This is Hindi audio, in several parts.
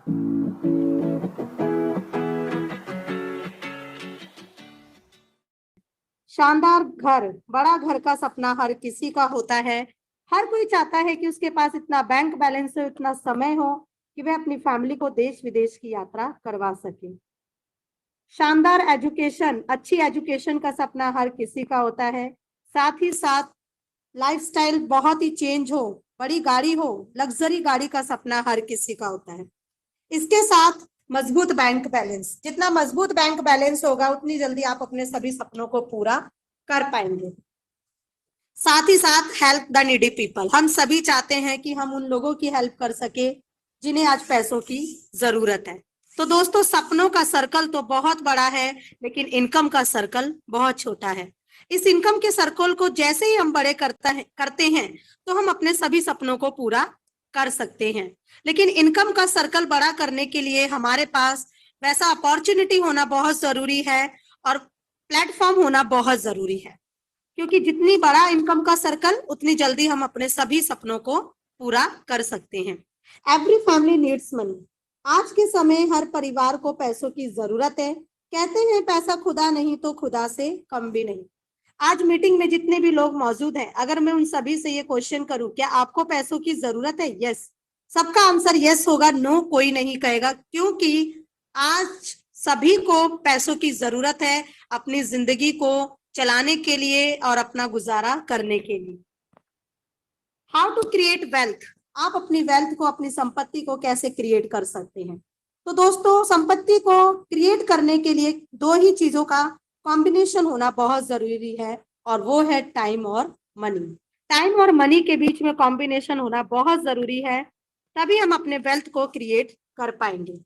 शानदार घर, बड़ा घर का सपना हर किसी का होता है। हर कोई चाहता है कि उसके पास इतना बैंक बैलेंस हो, इतना समय हो कि वह अपनी फैमिली को देश विदेश की यात्रा करवा सके। शानदार एजुकेशन, अच्छी एजुकेशन का सपना हर किसी का होता है। साथ ही साथ लाइफस्टाइल बहुत ही चेंज हो, बड़ी गाड़ी हो, लग्जरी गाड़ी का सपना हर किसी का होता है। इसके साथ मजबूत बैंक बैलेंस, जितना मजबूत बैंक बैलेंस होगा उतनी जल्दी आप अपने सभी सपनों को पूरा कर पाएंगे। साथ ही साथ हेल्प द नीडी पीपल, हम सभी चाहते हैं कि हम उन लोगों की हेल्प कर सके जिन्हें आज पैसों की जरूरत है। तो दोस्तों, सपनों का सर्कल तो बहुत बड़ा है, लेकिन इनकम का सर्कल बहुत छोटा है। इस इनकम के सर्कल को जैसे ही हम बड़े करते हैं तो हम अपने सभी सपनों को पूरा कर सकते हैं। लेकिन इनकम का सर्कल बड़ा करने के लिए हमारे पास वैसा अपॉर्चुनिटी होना बहुत जरूरी है और प्लेटफॉर्म होना बहुत जरूरी है, क्योंकि जितनी बड़ा इनकम का सर्कल उतनी जल्दी हम अपने सभी सपनों को पूरा कर सकते हैं। एवरी फैमिली नीड्स मनी, आज के समय हर परिवार को पैसों की जरूरत है। कहते हैं पैसा खुदा नहीं तो खुदा से कम भी नहीं। आज मीटिंग में जितने भी लोग मौजूद हैं, अगर मैं उन सभी से ये क्वेश्चन करूं, क्या आपको पैसों की जरूरत है? यस, सबका आंसर यस होगा, नो कोई नहीं कहेगा, क्योंकि आज सभी को पैसों की जरूरत है अपनी जिंदगी को चलाने के लिए और अपना गुजारा करने के लिए। हाउ टू क्रिएट वेल्थ, आप अपनी वेल्थ को, अपनी संपत्ति को कैसे क्रिएट कर सकते हैं? तो दोस्तों, संपत्ति को क्रिएट करने के लिए दो ही चीजों का कॉम्बिनेशन होना बहुत जरूरी है, और वो है टाइम और मनी। टाइम और मनी के बीच में कॉम्बिनेशन होना बहुत जरूरी है, तभी हम अपने वेल्थ को क्रिएट कर पाएंगे।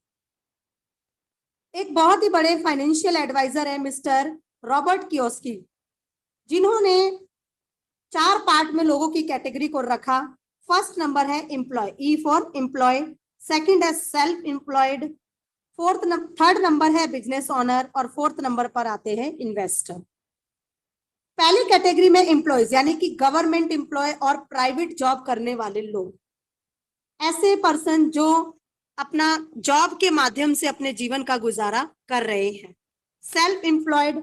एक बहुत ही बड़े फाइनेंशियल एडवाइजर है मिस्टर रॉबर्ट कियोस्की, जिन्होंने 4 पार्ट में लोगों की कैटेगरी को रखा। फर्स्ट नंबर है employ, E for employ. Second है सेल्फ एम्प्लॉयड। थर्ड नंबर है बिजनेस ओनर, और फोर्थ नंबर पर आते हैं इन्वेस्टर। पहली कैटेगरी में एम्प्लॉयज, यानी कि गवर्नमेंट एम्प्लॉय और प्राइवेट जॉब करने वाले लोग, ऐसे पर्सन जो अपना जॉब के माध्यम से अपने जीवन का गुजारा कर रहे हैं। Self employed,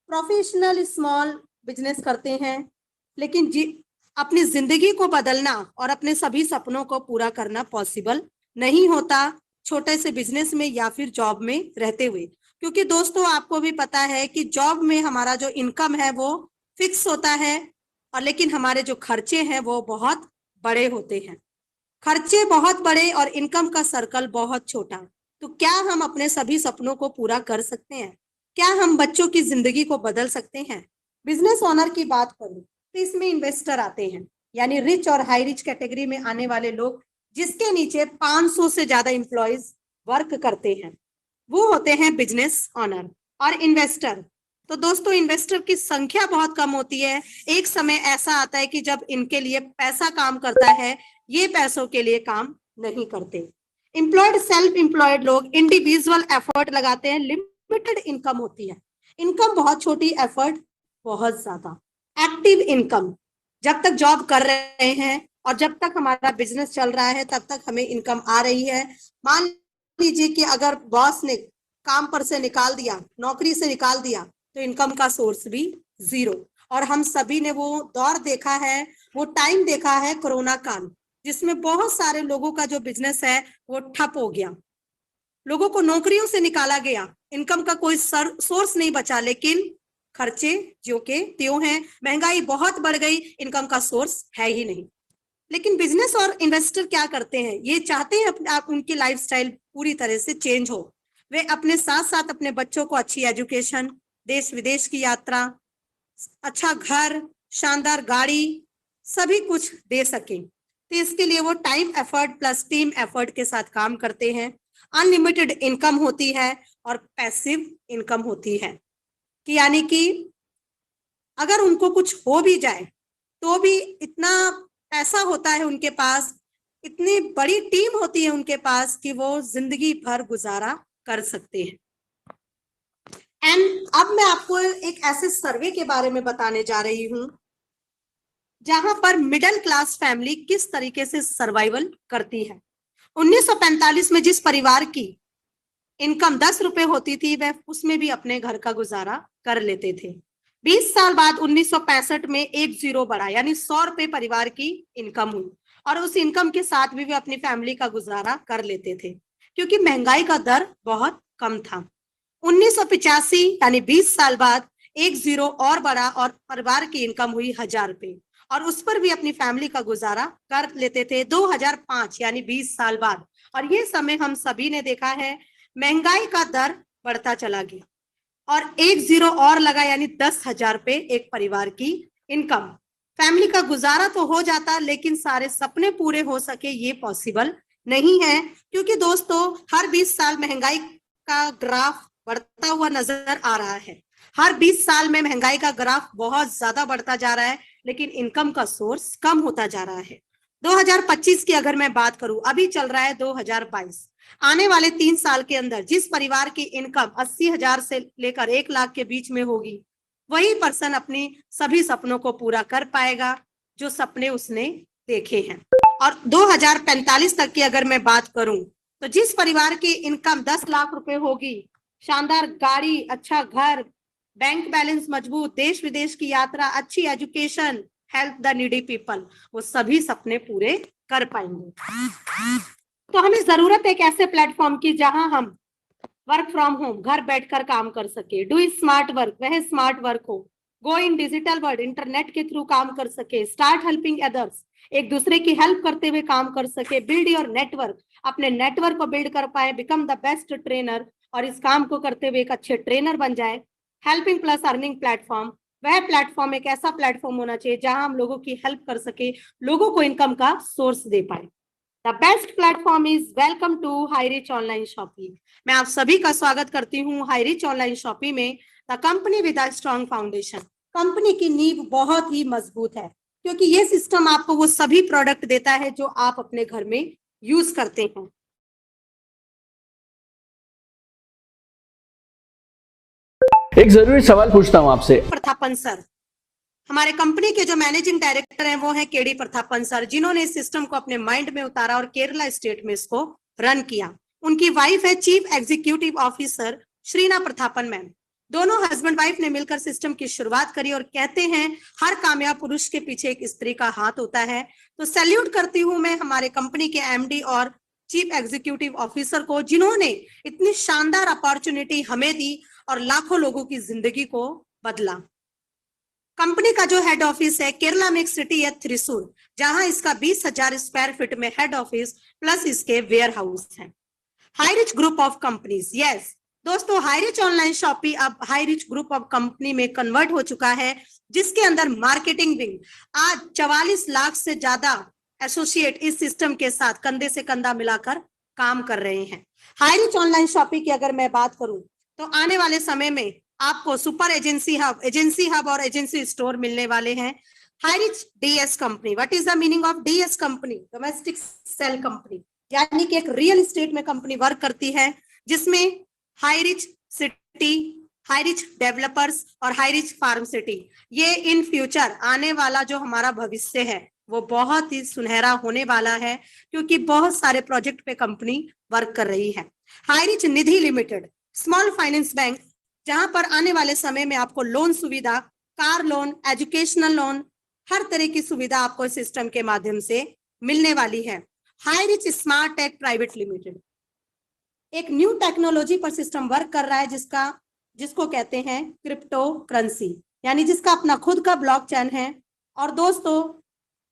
professional small business करते हैं, लेकिन अपनी जिंदगी को बदलना और अपने सभी सपनों को पूरा करना पॉसिबल नहीं होता छोटे से बिजनेस में या फिर जॉब में रहते हुए, क्योंकि दोस्तों आपको भी पता है कि जॉब में हमारा जो इनकम है वो फिक्स होता है, और लेकिन हमारे जो खर्चे हैं वो बहुत बड़े होते हैं। खर्चे बहुत बड़े और इनकम का सर्कल बहुत छोटा। तो क्या हम अपने सभी सपनों को पूरा कर सकते हैं? क्या हम बच्चों की जिंदगी को बदल सकते हैं? बिजनेस ओनर की बात करूं तो इसमें इन्वेस्टर आते हैं, यानी रिच और हाई रिच कैटेगरी में आने वाले लोग, जिसके नीचे 500 से ज्यादा इंप्लॉयज वर्क करते हैं, वो होते हैं बिजनेस ओनर। और इन्वेस्टर, तो दोस्तों इन्वेस्टर की संख्या बहुत कम होती है। एक समय ऐसा आता है कि जब इनके लिए पैसा काम करता है, ये पैसों के लिए काम नहीं करते। एम्प्लॉयड, सेल्फ एम्प्लॉयड लोग इंडिविजुअल एफर्ट लगाते हैं, लिमिटेड इनकम होती है, इनकम बहुत छोटी, एफर्ट बहुत ज्यादा। एक्टिव इनकम, जब तक जॉब कर रहे हैं और जब तक हमारा बिजनेस चल रहा है तब तक हमें इनकम आ रही है। मान लीजिए कि अगर बॉस ने काम पर से निकाल दिया, नौकरी से निकाल दिया, तो इनकम का सोर्स भी जीरो। और हम सभी ने वो दौर देखा है, वो टाइम देखा है, कोरोना काल, जिसमें बहुत सारे लोगों का जो बिजनेस है वो ठप हो गया, लोगों को नौकरियों से निकाला गया, इनकम का कोई सोर्स नहीं बचा, लेकिन खर्चे जो के त्यों हैं, महंगाई बहुत बढ़ गई, इनकम का सोर्स है ही नहीं। लेकिन बिजनेस और इन्वेस्टर क्या करते हैं, ये चाहते हैं आप उनकी लाइफस्टाइल पूरी तरह से चेंज हो, वे अपने साथ साथ अपने बच्चों को अच्छी एजुकेशन, देश विदेश की यात्रा, अच्छा घर, शानदार गाड़ी, सभी कुछ दे सकें। तो इसके लिए वो time effort plus team effort के साथ काम करते हैं। अनलिमिटेड इनकम होती है और पैसिव इनकम होती है, कि यानी कि अगर उनको कुछ हो भी जाए तो भी इतना पैसा होता है उनके पास, इतनी बड़ी टीम होती है उनके पास कि वो जिंदगी भर गुजारा कर सकते हैं। एंड अब मैं आपको एक ऐसे सर्वे के बारे में बताने जा रही हूं जहां पर मिडिल क्लास फैमिली किस तरीके से सर्वाइवल करती है। 1945 में जिस परिवार की इनकम 10 रुपए होती थी वह उसमें भी अपने घर का गुजारा कर लेते थे। 20 साल बाद 1965 में एक जीरो बढ़ा, यानी 100 रुपए परिवार की इनकम हुई और उस इनकम के साथ भी वे अपनी फैमिली का गुजारा कर लेते थे क्योंकि महंगाई का दर बहुत कम था। 1985 यानी 20 साल बाद एक जीरो और बढ़ा और परिवार की इनकम हुई 1000 रुपए और उस पर भी अपनी फैमिली का गुजारा कर लेते थे। 2005 यानी 20 साल बाद, और ये समय हम सभी ने देखा है, महंगाई का दर बढ़ता चला गया और एक जीरो और लगा, यानी 10,000 रुपए एक परिवार की इनकम। फैमिली का गुजारा तो हो जाता, लेकिन सारे सपने पूरे हो सके ये पॉसिबल नहीं है, क्योंकि दोस्तों हर 20 साल महंगाई का ग्राफ बढ़ता हुआ नजर आ रहा है। हर 20 साल में महंगाई का ग्राफ बहुत ज्यादा बढ़ता जा रहा है, लेकिन इनकम का सोर्स कम होता जा रहा है। 2025 की अगर मैं बात करूं, अभी चल रहा है 2022, आने वाले 3 साल के अंदर जिस परिवार की इनकम 80,000 से लेकर 1 लाख के बीच में होगी, वही पर्सन अपनी सभी सपनों को पूरा कर पाएगा जो सपने उसने देखे हैं। और 2045 तक की अगर मैं बात करूं, तो जिस परिवार की इनकम 10 लाख रुपए होगी, शानदार गाड़ी, अच्छा घर, बैंक बैलेंस मजबूत, देश विदेश की यात्रा, अच्छी education, help the needy people, वो सभी सपने पूरे कर पाएंगे। तो हमें जरूरत है एक ऐसे प्लेटफॉर्म की जहां हम वर्क फ्रॉम होम, घर बैठकर काम कर सके, डू स्मार्ट वर्क, वह स्मार्ट वर्क हो, गो इन डिजिटल वर्ल्ड, इंटरनेट के थ्रू काम कर सके, स्टार्ट हेल्पिंग अदर्स, एक दूसरे की हेल्प करते हुए काम कर सके, बिल्ड योर नेटवर्क, अपने नेटवर्क को बिल्ड कर पाए, बिकम द बेस्ट ट्रेनर, और इस काम को करते हुए एक अच्छे ट्रेनर बन जाए। हेल्पिंग प्लस अर्निंग प्लेटफॉर्म, वह प्लेटफॉर्म एक ऐसा प्लेटफॉर्म होना चाहिए जहां हम लोगों की हेल्प कर सके, लोगों को इनकम का सोर्स दे पाए। The best platform is welcome to HiRich online shopping. मैं आप सभी का स्वागत करती हूँ हाईरिच ऑनलाइन शॉपिंग में। The company with a strong foundation, company की नींव बहुत ही मजबूत है, क्योंकि ये सिस्टम आपको वो सभी प्रोडक्ट देता है जो आप अपने घर में यूज करते हैं। एक जरूरी सवाल पूछता हूं आपसे। प्रथापन सर, हमारे कंपनी के जो मैनेजिंग डायरेक्टर हैं वो है केडी प्रथापन सर, जिन्होंने इस सिस्टम को अपने माइंड में उतारा और केरला स्टेट में इसको रन किया। उनकी वाइफ है chief executive officer Shrina Prathapan ma'am. दोनों हस्बैंड वाइफ ने मिलकर सिस्टम की शुरुआत करी और कहते हैं हर कामयाब पुरुष के पीछे एक स्त्री का हाथ होता है। तो सैल्यूट करती हूँ मैं हमारे कंपनी के एमडी और चीफ एग्जीक्यूटिव ऑफिसर को, जिन्होंने इतनी शानदार अपॉर्चुनिटी हमें दी और लाखों लोगों की जिंदगी को बदला। कंपनी का जो हेड ऑफिस है केरला में एक सिटी है थ्रिसूर, जहां इसका 20,000 स्क्वायर फीट में हेड ऑफिस प्लस इसके वेयर हाउस है। Highrich group of companies, yes दोस्तों, हाईरिच ऑनलाइन शॉपिंग अब हाईरिच ग्रुप ऑफ कंपनी में कन्वर्ट हो चुका है, जिसके अंदर मार्केटिंग विंग आज 44 लाख से ज्यादा एसोसिएट इस सिस्टम के साथ कंधे से कंधा मिलाकर काम कर रहे हैं। हाईरिच ऑनलाइन शॉपिंग की अगर मैं बात करूं, तो आने वाले समय में आपको सुपर एजेंसी हब और एजेंसी स्टोर मिलने वाले हैं। HiRich DS company, what is the meaning of DS company? Domestic sale company, यानी कि एक रियल एस्टेट में कंपनी वर्क करती है, जिसमें हाईरिच सिटी, हाईरिच डेवलपर्स और हाईरिच फार्म सिटी, ये इन फ्यूचर आने वाला जो हमारा भविष्य है वो बहुत ही सुनहरा होने वाला है, क्योंकि बहुत सारे प्रोजेक्ट पे कंपनी वर्क कर रही है। हाईरिच निधि लिमिटेड, स्मॉल फाइनेंस बैंक, जहां पर आने वाले समय में आपको लोन सुविधा, कार लोन, एजुकेशनल लोन, हर तरह की सुविधा आपको इस सिस्टम के माध्यम से मिलने वाली है। HiRich smart tech private limited एक न्यू टेक्नोलॉजी पर सिस्टम वर्क कर रहा है, जिसको कहते हैं क्रिप्टो करेंसी, यानी जिसका अपना खुद का ब्लॉकचेन है। और दोस्तों,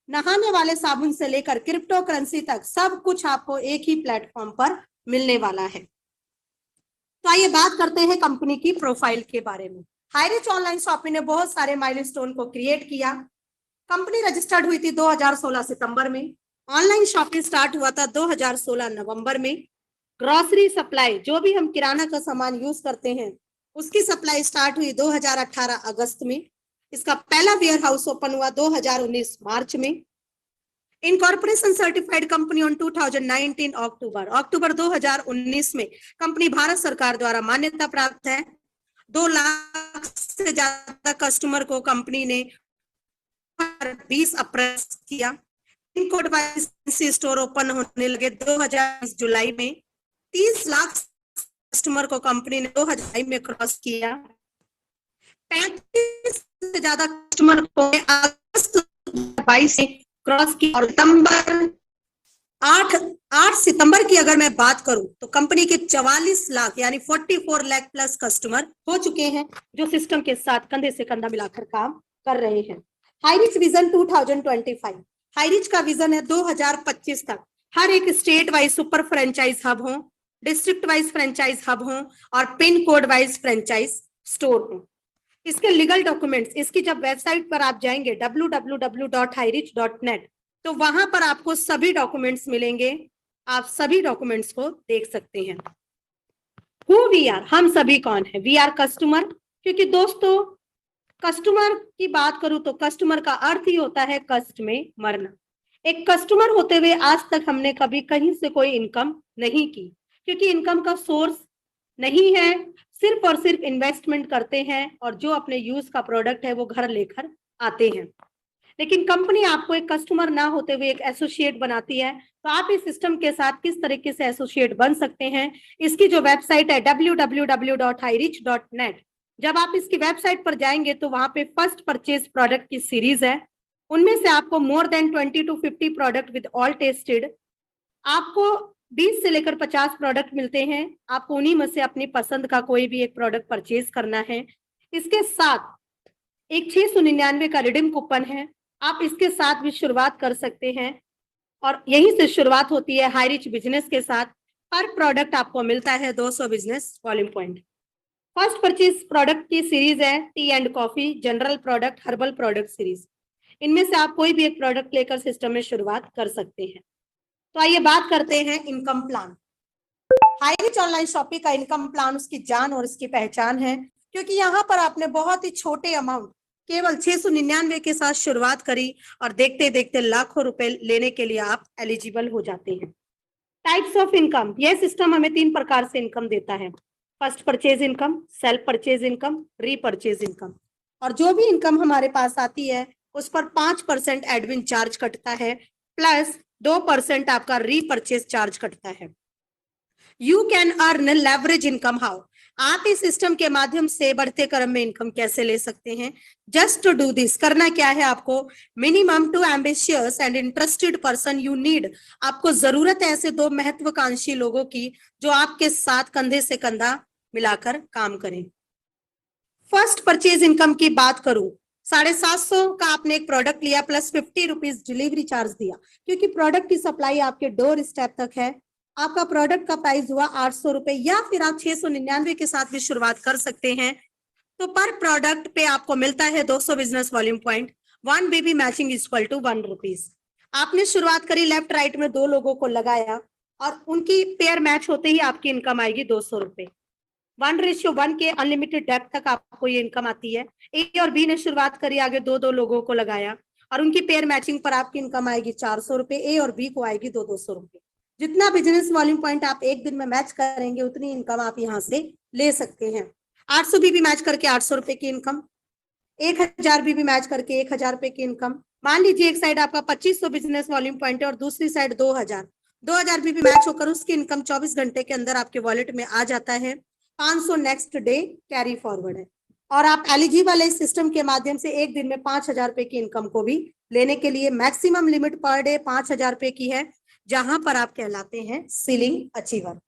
नहाने वाले साबुन से लेकर क्रिप्टो करेंसी तक सब कुछ आपको एक ही प्लेटफॉर्म पर मिलने वाला है। तो आइए बात करते हैं कंपनी की प्रोफाइल के बारे में। हाईरिच ऑनलाइन शॉपिंग ने बहुत सारे माइलस्टोन को क्रिएट किया। कंपनी रजिस्टर्ड हुई थी 2016 सितंबर में, ऑनलाइन शॉपिंग स्टार्ट हुआ था 2016 नवंबर में। ग्रोसरी सप्लाई, जो भी हम किराना का सामान यूज करते हैं, उसकी सप्लाई स्टार्ट हुई 2018 अगस्त में। इसका पहला वेयर हाउस ओपन हुआ 2019 मार्च में। इनकॉर्पोरेशन सर्टिफाइड कंपनी ऑन 2019 अक्टूबर 2019 में कंपनी भारत सरकार द्वारा मान्यता प्राप्त है। 2 लाख से ज्यादा कस्टमर को कंपनी ने 20 अप्रैल किया। Pin code wise store open होने लगे 2020 जुलाई में। 30 लाख कस्टमर को कंपनी ने 2022 में क्रॉस किया। 35 से ज्यादा कस्टमर को अगस्त 22 में क्रॉस किया और सितंबर 8 सितंबर की अगर मैं बात करूं तो कंपनी के 44 लाख यानी 44 लाख प्लस कस्टमर हो चुके हैं जो सिस्टम के साथ कंधे से कंधा मिलाकर काम कर रहे हैं। हाईरिच विजन 2025, हाईरिच का विजन है 2025 तक हर एक state wise super franchise hub हो, डिस्ट्रिक्ट वाइज फ्रेंचाइज हब हो और pin code wise franchise store हो। इसके लीगल डॉक्यूमेंट्स, इसकी जब वेबसाइट पर आप जाएंगे www.hirich.net तो वहां पर आपको सभी डॉक्यूमेंट्स मिलेंगे, आप सभी डॉक्यूमेंट्स को देख सकते हैं। हु वी आर, हम सभी कौन है? वी आर कस्टमर, क्योंकि दोस्तों कस्टमर की बात करूं तो कस्टमर का अर्थ ही होता है कष्ट में मरना। एक कस्टमर होते हुए आज तक हमने कभी कहीं से कोई इनकम नहीं की, क्योंकि इनकम का सोर्स नहीं है, सिर्फ और सिर्फ इन्वेस्टमेंट करते हैं और जो अपने यूज का प्रोडक्ट है वो घर लेकर आते हैं। लेकिन कंपनी आपको एक कस्टमर ना होते हुए एक एसोसिएट बनाती है, तो आप इस सिस्टम के साथ किस तरीके से एसोसिएट बन सकते हैं, इसकी जो वेबसाइट है www.hirich.net, जब आप इसकी वेबसाइट पर जाएंगे तो वहां पे फर्स्ट परचेज प्रोडक्ट की सीरीज है, उनमें से आपको more than 20 to 50 product with all tested, आपको 20 से लेकर 50 प्रोडक्ट मिलते हैं, आपको उन्हीं में से अपनी पसंद का कोई भी एक प्रोडक्ट परचेज करना है। इसके साथ एक 699 का रिडीम कूपन है, आप इसके साथ भी शुरुआत कर सकते हैं और यहीं से शुरुआत होती है हाईरिच बिजनेस के साथ। पर प्रोडक्ट आपको मिलता है 200 business volume point. First purchase product की सीरीज है T and coffee, general product, herbal product series. इनमें से आप कोई भी एक प्रोडक्ट लेकर सिस्टम में शुरुआत कर सकते हैं। तो आइए बात करते हैं income plan. Highrich online shopping का इनकम प्लान उसकी जान और इसकी पहचान है, क्योंकि यहाँ पर आपने बहुत ही छोटे अमाउंट केवल 699 के साथ शुरुआत करी और देखते देखते लाखों रुपए लेने के लिए आप एलिजिबल हो जाते हैं। टाइप्स ऑफ इनकम, यह सिस्टम हमें 3 प्रकार से इनकम देता है, first purchase income, self purchase income, repurchase income. और जो भी इनकम हमारे पास आती है उस पर 5% एडमिन चार्ज कटता है प्लस 2% आपका रीपरचेज चार्ज कटता है। You can earn leverage income how, आप इस सिस्टम के माध्यम से बढ़ते क्रम में इनकम कैसे ले सकते हैं? जस्ट टू डू दिस, करना क्या है आपको? Minimum 2 ambitious and interested person you need, आपको जरूरत है ऐसे 2 महत्वाकांक्षी लोगों की जो आपके साथ कंधे से कंधा मिलाकर काम करें। फर्स्ट परचेज इनकम की बात करूं, 750 का आपने एक प्रोडक्ट लिया प्लस 50 रुपीज डिलीवरी चार्ज दिया, क्योंकि प्रोडक्ट की सप्लाई आपके डोर स्टेप तक है। आपका प्रोडक्ट का प्राइस हुआ 800 रुपए, या फिर आप 699 के साथ भी शुरुआत कर सकते हैं। तो पर प्रोडक्ट पे आपको मिलता है 200 business volume point, 1 BB matching equal to 1 rupees. आपने शुरुआत करी, लेफ्ट राइट में 2 लोगों को लगाया और उनकी पेयर मैच होते ही आपकी इनकम आएगी 200 रुपए। 1:1 के अनलिमिटेड डेप्थ तक आपको ये इनकम आती है। ए और बी ने शुरुआत करी, आगे 2 लोगों को लगाया और उनकी पेयर मैचिंग पर आपकी इनकम आएगी 400 रुपए, ए और बी को आएगी 200 रुपए। जितना बिजनेस वॉल्यूम पॉइंट आप एक दिन में मैच करेंगे उतनी इनकम आप यहाँ से ले सकते हैं। 800 बीबी मैच करके 800 रुपए की इनकम, 1000 बीबी मैच करके 1000 रुपए की इनकम। मान लीजिए एक साइड आपका 2500 बिजनेस वॉल्यूम पॉइंट है और दूसरी साइड 2000 बीबी मैच होकर उसकी इनकम 24 घंटे के अंदर आपके वॉलेट में आ जाता है। 500 नेक्स्ट डे कैरी फॉरवर्ड है और आप एलिजिबल है इस सिस्टम के माध्यम से एक दिन में 5000 रुपए की इनकम को भी लेने के लिए। मैक्सिमम लिमिट पर डे 5000 रुपए की है, जहां पर आप कहलाते हैं ceiling achiever.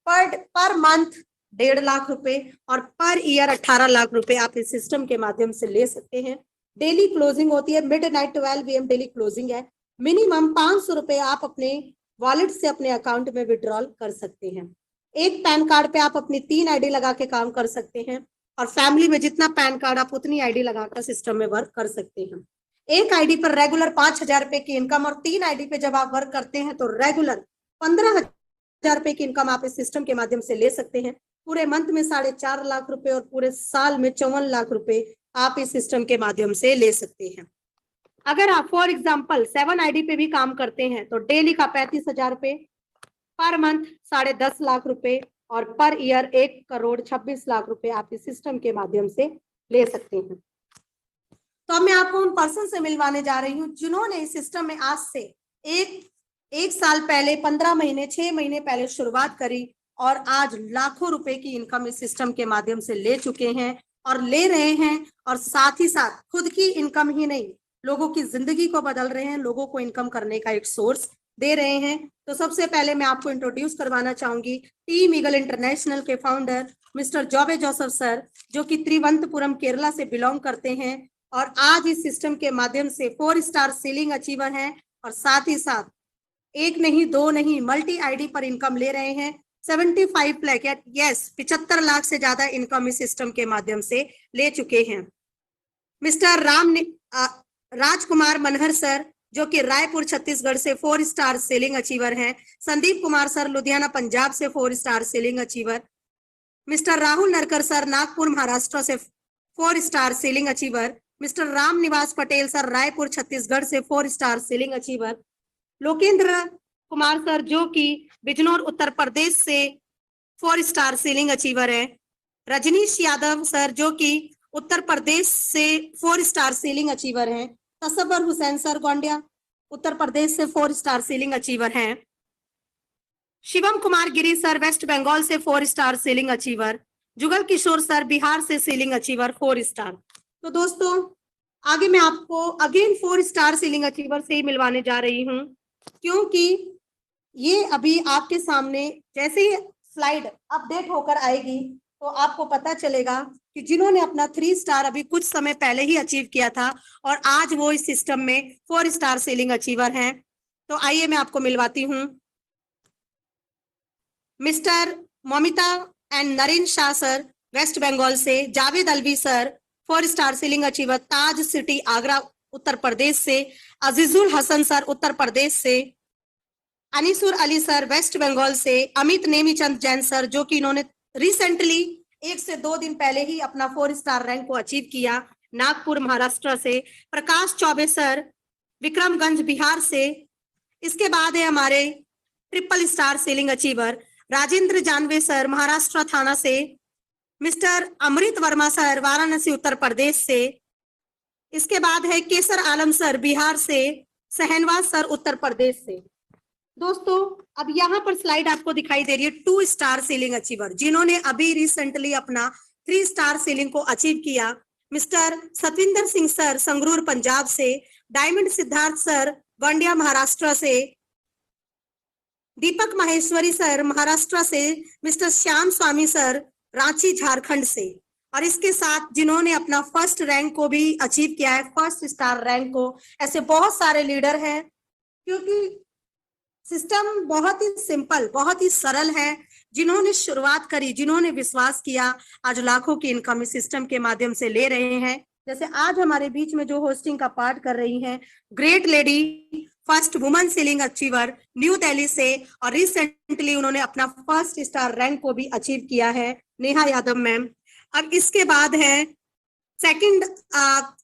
Per month 1.5 lakh रुपए और पर ईयर 18 लाख रुपए आप इस सिस्टम के माध्यम से ले सकते हैं। डेली क्लोजिंग होती है, मिडनाइट 12 PM डेली क्लोजिंग है। मिनिमम 500 रुपए आप अपने वॉलेट से अपने अकाउंट में विड्रॉल कर सकते हैं। एक पैन कार्ड पे आप अपनी 3 आईडी लगा के काम कर सकते हैं और फैमिली में जितना पैन कार्ड आप उतनी आईडी लगाकर सिस्टम में वर्क कर सकते हैं। एक आईडी पर रेगुलर 5000 रुपए की इनकम और 3 आईडी पे जब आप वर्क करते हैं तो रेगुलर 15,000 रुपए की इनकम आप इस सिस्टम के माध्यम से ले सकते हैं। पूरे मंथ में 4.5 लाख रुपए और पूरे साल में 54 लाख रुपए आप इस सिस्टम के माध्यम से ले सकते हैं। अगर आप फॉर एग्जाम्पल 7 आईडी पे भी काम करते हैं तो डेली का 35,000 रुपए, पर मंथ 10.5 लाख रुपए और पर ईयर 1 करोड़ 26 लाख रुपए आप इस सिस्टम के माध्यम से ले सकते हैं। तो अब मैं आपको उन पर्सन से मिलवाने जा रही हूँ जिन्होंने इस सिस्टम में आज से एक साल पहले, 15 महीने, 6 महीने पहले शुरुआत करी और आज लाखों रुपए की इनकम इस सिस्टम के माध्यम से ले चुके हैं और ले रहे हैं, और साथ ही साथ खुद की इनकम ही नहीं, लोगों की जिंदगी को बदल रहे हैं, लोगों को इनकम करने का एक सोर्स दे रहे हैं। तो सबसे पहले मैं आपको इंट्रोड्यूस करवाना चाहूंगी टीम ईगल इंटरनेशनल के founder mister Jobe Joseph sir, जो कि त्रिवंतपुरम केरला से बिलोंग करते हैं और आज इस सिस्टम के माध्यम से 4 स्टार सीलिंग अचीवर हैं और साथ ही साथ एक नहीं, दो नहीं, मल्टी आईडी पर इनकम ले रहे हैं। 75 लाख, यस 75 लाख से ज्यादा इनकम इस सिस्टम के माध्यम से ले चुके हैं। मिस्टर राजकुमार मनहर सर, जो कि रायपुर छत्तीसगढ़ से 4 स्टार सेलिंग अचीवर हैं। संदीप कुमार सर, लुधियाना पंजाब से 4 star selling achiever. Mister Rahul Narkar sir, Nagpur Maharashtra से 4 star selling achiever. Mister Ram Niwas Patel sir, Raipur Chhattisgarh से 4 star selling achiever. Lokendra Kumar sir, जो कि बिजनौर उत्तर प्रदेश से 4 स्टार सेलिंग अचीवर है। रजनीश यादव सर, जो कि उत्तर प्रदेश से 4 स्टार सेलिंग अचीवर हैं। तसब्बर हुसैन सर, गोंडिया उत्तर प्रदेश से 4 स्टार सेलिंग अचीवर हैं। शिवम कुमार गिरी सर, वेस्ट बंगाल से 4 star selling achiever. Jugal Kishore sir, Bihar से सेलिंग अचीवर 4 स्टार। तो दोस्तों आगे मैं आपको अगेन 4 स्टार सेलिंग अचीवर से ही मिलवाने जा रही हूँ, क्योंकि ये अभी आपके सामने जैसे ही स्लाइड अपडेट होकर आएगी तो आपको पता चलेगा कि जिन्होंने अपना 3 स्टार अभी कुछ समय पहले ही अचीव किया था और आज वो इस सिस्टम में 4 स्टार सेलिंग अचीवर हैं। तो आइए मैं आपको मिलवाती हूँ। Mister Momita and Naren Shah sir, west Bengal से। Javed Alvi sir, 4 star selling achiever, Taj city Agra Uttar Pradesh से। अजीजुल हसन सर, उत्तर प्रदेश से। अनीसुर अली सर, वेस्ट बंगाल से। अमित नेमीचंद जैन सर, जो कि इन्होंने रिसेंटली 1 से 2 दिन पहले ही अपना 4 स्टार रैंक को अचीव किया, नागपुर महाराष्ट्र से। प्रकाश चौबे सर, विक्रमगंज बिहार से। इसके बाद है हमारे triple star selling achiever Rajendra जानवे सर, महाराष्ट्र थाना से। मिस्टर अमृत वर्मा सर, वाराणसी उत्तर प्रदेश से। इसके बाद है केसर आलम सर, बिहार से। सहनवाज सर, उत्तर प्रदेश से। दोस्तों अब यहाँ पर स्लाइड आपको दिखाई दे रही है 2 स्टार सेलिंग अचीवर, जिन्होंने अभी रिसेंटली अपना 3 स्टार सेलिंग को अचीव किया। मिस्टर सतविंदर सिंह सर, संगरूर पंजाब से। डायमंड सिद्धार्थ सर, गोंडिया महाराष्ट्र से। दीपक माहेश्वरी सर, महाराष्ट्र से। मिस्टर श्याम स्वामी सर, रांची झारखंड से। और इसके साथ जिन्होंने अपना फर्स्ट रैंक को भी अचीव किया है, फर्स्ट स्टार रैंक को, ऐसे बहुत सारे लीडर हैं, क्योंकि सिस्टम बहुत ही सिंपल, बहुत ही सरल है। जिन्होंने शुरुआत करी, जिन्होंने विश्वास किया, आज लाखों की इनकम इस सिस्टम के माध्यम से ले रहे हैं। जैसे आज हमारे बीच में जो होस्टिंग का पार्ट कर रही हैं, great lady, first woman selling achiever, new Delhi से, और रिसेंटली उन्होंने अपना फर्स्ट स्टार रैंक को भी अचीव किया है, नेहा यादव मैम। अब इसके बाद है सेकंड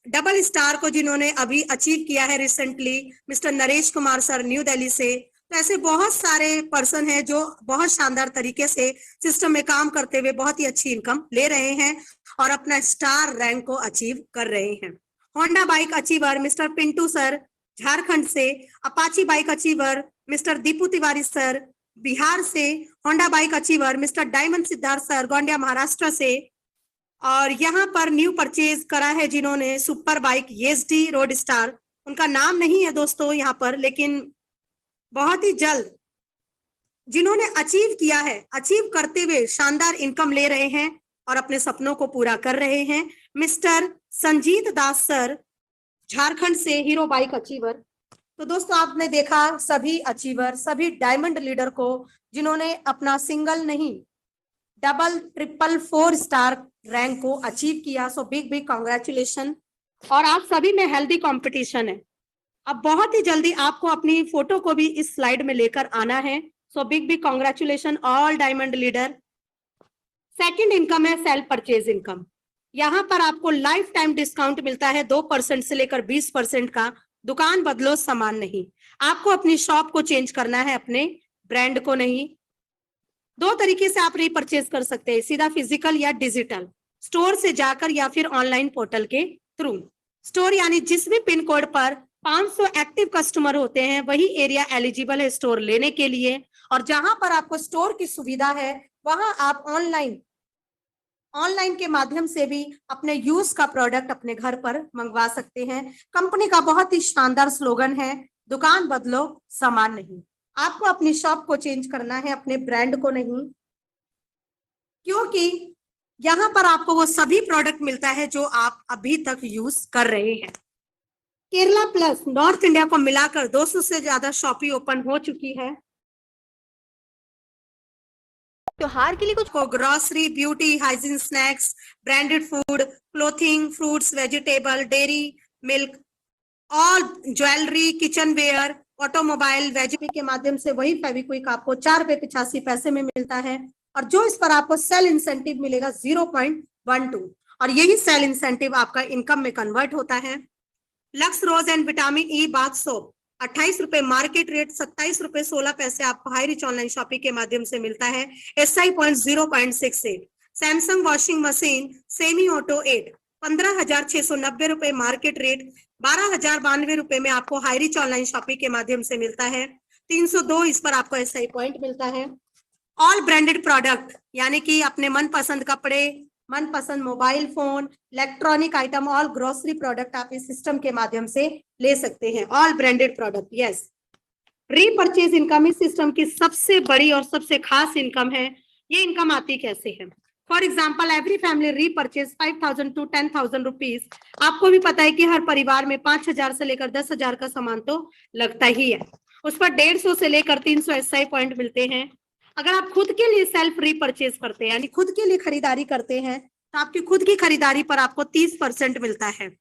डबल स्टार को जिन्होंने अभी अचीव किया है recently, mister Naresh Kumar sir, new Delhi से। तो ऐसे बहुत सारे पर्सन हैं जो बहुत शानदार तरीके से सिस्टम में काम करते हुए बहुत ही अच्छी इनकम ले रहे हैं और अपना स्टार रैंक को अचीव कर रहे हैं। Honda bike achiever mister Pintu sir, Jharkhand से। Apache bike achiever mister Deepu Tiwari sir, Bihar से। Honda bike achiever mister diamond Siddharth sir, Gondia Maharashtra से। और यहाँ पर न्यू परचेज करा है जिन्होंने super bike Yezdi road star, उनका नाम नहीं है दोस्तों यहाँ पर, लेकिन बहुत ही जल्द जिन्होंने अचीव किया है, अचीव करते हुए शानदार इनकम ले रहे हैं और अपने सपनों को पूरा कर रहे हैं। मिस्टर संजीत दास सर, झारखंड से, हीरो बाइक अचीवर। तो दोस्तों आपने देखा सभी अचीवर, सभी डायमंड लीडर को जिन्होंने अपना सिंगल नहीं डबल ट्रिपल 4 स्टार रैंक को अचीव किया। So big big congratulation. और आप सभी में हेल्दी कंपटीशन है। अब बहुत ही जल्दी आपको अपनी फोटो को भी इस स्लाइड में लेकर आना है। So big big congratulation all diamond leader. Second income है सेल्फ परचेज इनकम। यहाँ पर आपको लाइफ टाइम डिस्काउंट मिलता है 2% से लेकर 20% का। दुकान बदलो सामान नहीं, आपको अपनी शॉप को चेंज करना है, अपने ब्रांड को नहीं। 2 तरीके से आप रीपरचेज कर सकते हैं, सीधा फिजिकल या डिजिटल, स्टोर से जाकर या फिर ऑनलाइन पोर्टल के थ्रू। स्टोर यानी जिस भी पिन कोड पर 500 एक्टिव कस्टमर होते हैं वही एरिया एलिजिबल है स्टोर लेने के लिए। और जहां पर आपको स्टोर की सुविधा है वहां आप ऑनलाइन के माध्यम से भी अपने यूज का प्रोडक्ट अपने घर पर मंगवा सकते हैं। कंपनी का बहुत ही शानदार स्लोगन है, दुकान बदलो सामान नहीं। आपको अपनी शॉप को चेंज करना है, अपने ब्रांड को नहीं, क्योंकि यहाँ पर आपको वो सभी प्रोडक्ट मिलता है जो आप अभी तक यूज कर रहे हैं। केरला प्लस नॉर्थ इंडिया को मिलाकर 200 से ज्यादा शॉपी ओपन हो चुकी है। त्योहार के लिए कुछ grocery, beauty, hygiene, snacks, branded food, clothing, fruits, vegetable, dairy, milk, all jewellery, kitchen ware, automobile, vegetable के माध्यम से वही फेविक्विक आपको 4 रुपए 85 पैसे में मिलता है। और जो इस पर आपको सेल इंसेंटिव मिलेगा 0.12, और यही सेल इंसेंटिव आपका इनकम में कन्वर्ट होता है। Lux rose and vitamin E bath soap 28 रुपए मार्केट रेट, 27 रुपए 16 पैसे आपको हाई रिच ऑनलाइन शॉपिंग के माध्यम से मिलता है। SI point 0.68। Samsung washing machine semi auto 8 15,690 रुपए मार्केट रेट, 12,092 रुपए में आपको हाई रिच ऑनलाइन शॉपिंग के माध्यम से मिलता है। 302 इस पर आपको SI पॉइंट मिलता है। ऑल ब्रांडेड प्रोडक्ट यानी कि अपने मनपसंद कपड़े, मनपसंद mobile phone, electronic item, all grocery product आप इस सिस्टम के माध्यम से ले सकते हैं। All branded product, yes. Repurchase income इस सिस्टम की सबसे बड़ी और सबसे खास इनकम है। ये इनकम आती कैसे है? For example, every family repurchase 5,000 to 10,000 rupees. आपको भी पता है कि हर परिवार में 5,000 से लेकर 10,000 का सामान तो लगता ही है। उस पर 150 से लेकर 300 SI पॉइंट मिलते हैं। अगर आप खुद के लिए सेल्फ रीपरचेज करते हैं यानी खुद के लिए खरीदारी करते हैं तो आपकी खुद की खरीदारी पर आपको 30% मिलता है।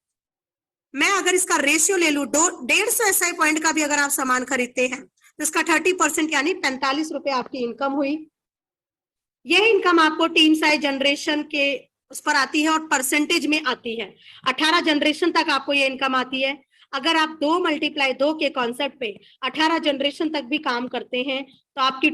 मैं अगर इसका रेशियो ले लूं, 150 SI पॉइंट का भी अगर आप सामान खरीदते हैं तो इसका 30% यानी 45 रुपए आपकी इनकम हुई। यह इनकम आपको टीम साइज जनरेशन के उस पर आती है और परसेंटेज में आती है। 18 जनरेशन तक आपको ये इनकम आती है। अगर आप 2 × 2 के कॉन्सेप्ट पे 18 जनरेशन तक भी काम करते हैं तो आपकी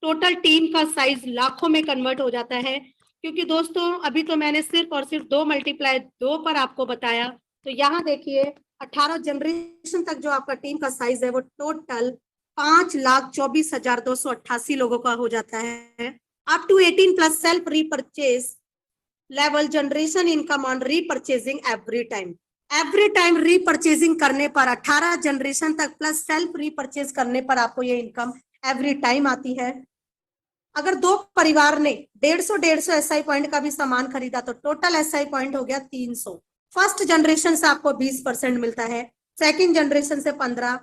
टोटल टीम का साइज लाखों में कन्वर्ट हो जाता है। क्योंकि दोस्तों अभी तो मैंने सिर्फ और सिर्फ 2 × 2 पर आपको बताया, तो यहाँ देखिए 18 जनरेशन तक जो आपका टीम का साइज है वो टोटल 5,24,288 लोगों का हो जाता है। Up to 18+ self repurchase level generation income on repurchasing every time repurchasing करने पर 18 जनरेशन तक प्लस सेल्फ रीपरचेज करने पर आपको ये इनकम एवरी टाइम आती है। अगर 2 परिवार ने 150 SI पॉइंट का भी सामान खरीदा तो टोटल SI पॉइंट हो गया 300। फर्स्ट जनरेशन से आपको 20% मिलता है, सेकंड जनरेशन से 15%,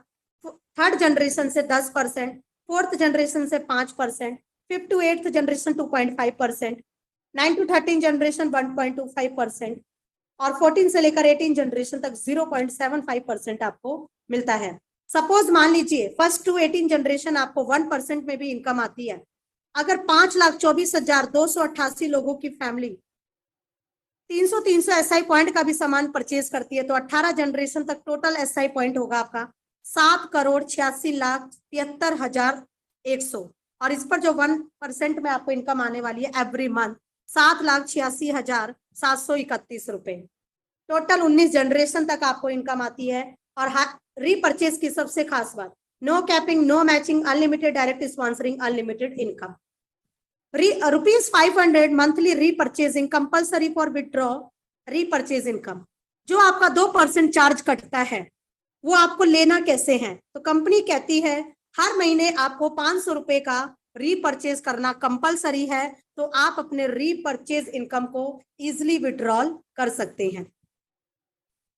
थर्ड जनरेशन से 10%, फोर्थ जनरेशन से 5%, 5th to 8th generation 2.5%, 9 to 13 generation 1.25% और 14 से लेकर 18 जनरेशन तक 0.75% आपको मिलता है। सपोज मान लीजिए फर्स्ट टू 18 जनरेशन आपको 1% में भी इनकम आती है। अगर 5,24,288 लोगों की फैमिली 300 SI पॉइंट का भी सामान परचेज करती है तो 18 जनरेशन तक टोटल SI पॉइंट होगा आपका 7,86,73,100 और इस पर जो 1% में आपको इनकम आने वाली है एवरी मंथ 7,86,731 रुपए। टोटल 19 जनरेशन तक आपको इनकम आती है। और रीपरचेज की सबसे खास बात, no capping, no matching, unlimited direct sponsoring, unlimited income. ₹500 monthly repurchasing compulsory for withdraw repurchase income. जो आपका 2% चार्ज कटता है वो आपको लेना कैसे है? तो कंपनी कहती है हर महीने आपको 500 रुपए का रीपरचेज करना कंपल्सरी है, तो आप अपने रीपरचेज इनकम को इजिली विड्रॉल कर सकते हैं।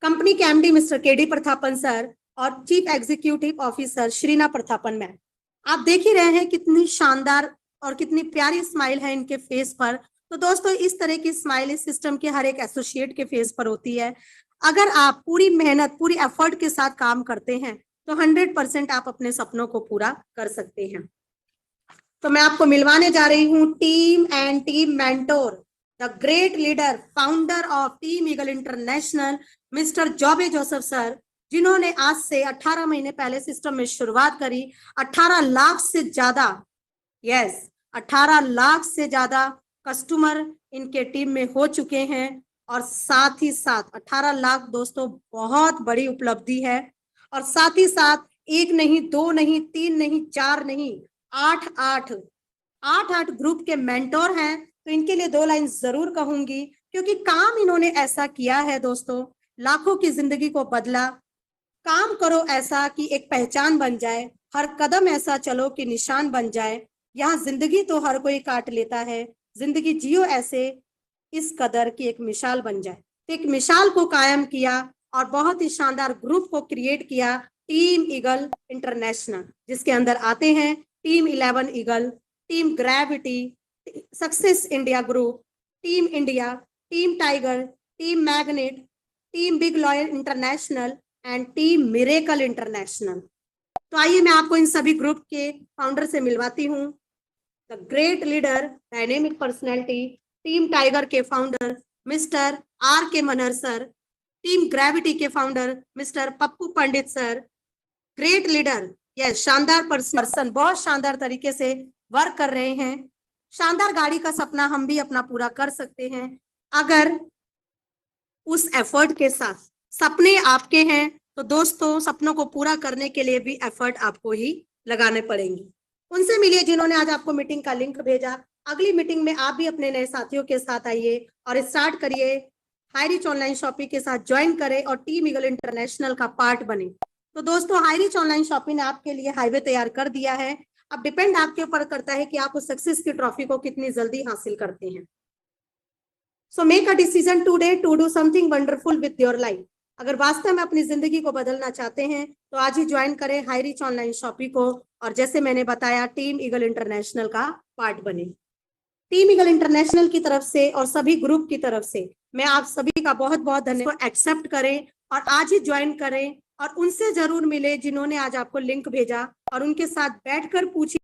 कंपनी के MD mister KD Prathapan sir और chief executive officer Shrina Prathapan ma'am, आप देख ही रहे हैं कितनी शानदार और कितनी प्यारी स्माइल है इनके फेस पर। तो दोस्तों इस तरह की स्माइल इस सिस्टम के हर एक एसोसिएट के फेस पर होती है। अगर आप पूरी मेहनत, पूरी एफर्ट के साथ काम करते हैं तो 100% आप अपने सपनों को पूरा कर सकते हैं। तो मैं आपको मिलवाने जा रही हूँ team and team mentor, the great leader, founder of team eagle international, mister Jobe Joseph sir, जिन्होंने आज से 18 महीने पहले सिस्टम में शुरुआत करी। 18 लाख से ज्यादा, यस 18 लाख से ज्यादा कस्टमर इनके टीम में हो चुके हैं और साथ ही साथ 18 लाख दोस्तों बहुत बड़ी उपलब्धि है। और साथ ही साथ एक नहीं, दो नहीं, तीन नहीं, चार नहीं, आठ ग्रुप के मेंटोर हैं। तो इनके लिए 2 लाइन जरूर कहूंगी, क्योंकि काम इन्होंने ऐसा किया है दोस्तों, लाखों की जिंदगी को बदला। काम करो ऐसा कि एक पहचान बन जाए, हर कदम ऐसा चलो कि निशान बन जाए। यहाँ जिंदगी तो हर कोई काट लेता है, जिंदगी जियो ऐसे इस कदर की एक मिसाल बन जाए। तो एक मिसाल को कायम किया और बहुत ही शानदार ग्रुप को क्रिएट किया, टीम ईगल इंटरनेशनल, जिसके अंदर आते हैं team 11 eagle, team gravity, success India group, team India, team tiger, team magnet, team big loyal international and team miracle international. तो आइए मैं आपको इन सभी ग्रुप के फाउंडर से मिलवाती हूँ। The great leader, dynamic personality, team tiger के फाउंडर मिस्टर आर के मनहर सर, टीम ग्रेविटी के फाउंडर मिस्टर पप्पू पंडित सर। ग्रेट लीडर, यस, शानदार पर्सन, बहुत शानदार तरीके से वर्क कर रहे हैं। शानदार गाड़ी का सपना हम भी अपना पूरा कर सकते हैं अगर उस एफर्ट के साथ। सपने आपके हैं तो दोस्तों सपनों को पूरा करने के लिए भी एफर्ट आपको ही लगाने पड़ेंगे। उनसे मिलिए जिन्होंने आज आपको मीटिंग का लिंक भेजा। अगली मीटिंग में आप भी अपने नए साथियों के साथ आइए और स्टार्ट करिए हाईरिच ऑनलाइन शॉपिंग के साथ ज्वाइन करें और टीम ईगल इंटरनेशनल का पार्ट बने। तो दोस्तों हाईरिच ऑनलाइन शॉपिंग ने आपके लिए हाईवे तैयार कर दिया है। अब डिपेंड आपके ऊपर करता है कि आप उस सक्सेस की ट्रॉफी को कितनी जल्दी हासिल करते हैं। So make a decision today to do something wonderful with your life. अगर वास्तव में अपनी जिंदगी को बदलना चाहते हैं तो आज ही ज्वाइन करें हाईरिच ऑनलाइन शॉपिंग को और जैसे मैंने बताया टीम ईगल इंटरनेशनल का पार्ट बने। टीम ईगल इंटरनेशनल की तरफ से और सभी ग्रुप की तरफ से मैं आप सभी का बहुत बहुत धन्यवाद। एक्सेप्ट करें और आज ही ज्वाइन करें और उनसे जरूर मिले जिन्होंने आज आपको लिंक भेजा और उनके साथ बैठकर पूछिए